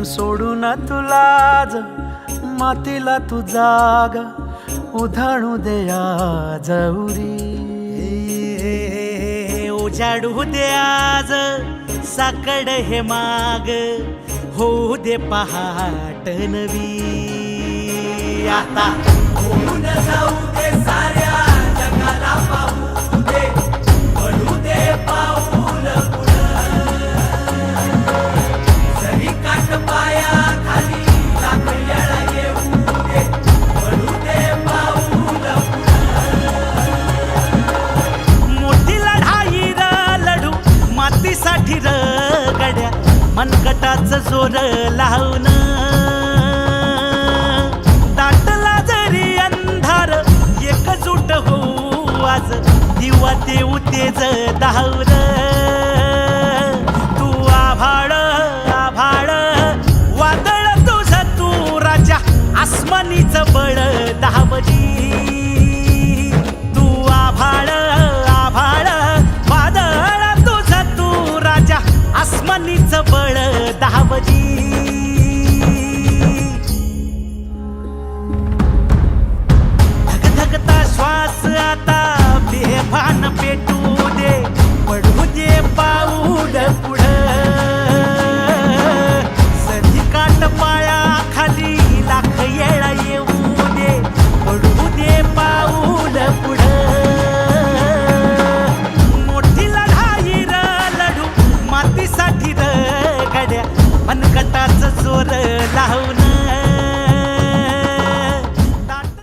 सोडून तुलाज मातीला तू जाग उधाणू दे आज उरी. उजाडू दे आज साकड हे माग होऊ दे पहाट नवी. आता होऊन जाऊ दे साऱ्या जगाला पाहू दे पडू दे पाऊल पुढं. जरी काट पाया खाली लाख येळा येऊ दे पडू दे पाऊल पुढं. मोठी लढाई र लढू मातीसाठी र गड्या मनगटाचं जोर लावून. दाटला जरी अंधार एकजूट होऊ आज दिवा देऊ तेज धावर. तू आभाळ आभाळ वादळ तुझं तू राजा आसमानीचं बळ दावली. तू आभाळ आभाळ वादळ तुझं तू राजा आसमानीचं बळ दावली. धगधगता श्वास आता बेभान पेटू दे पडू दे पाऊल पुढं.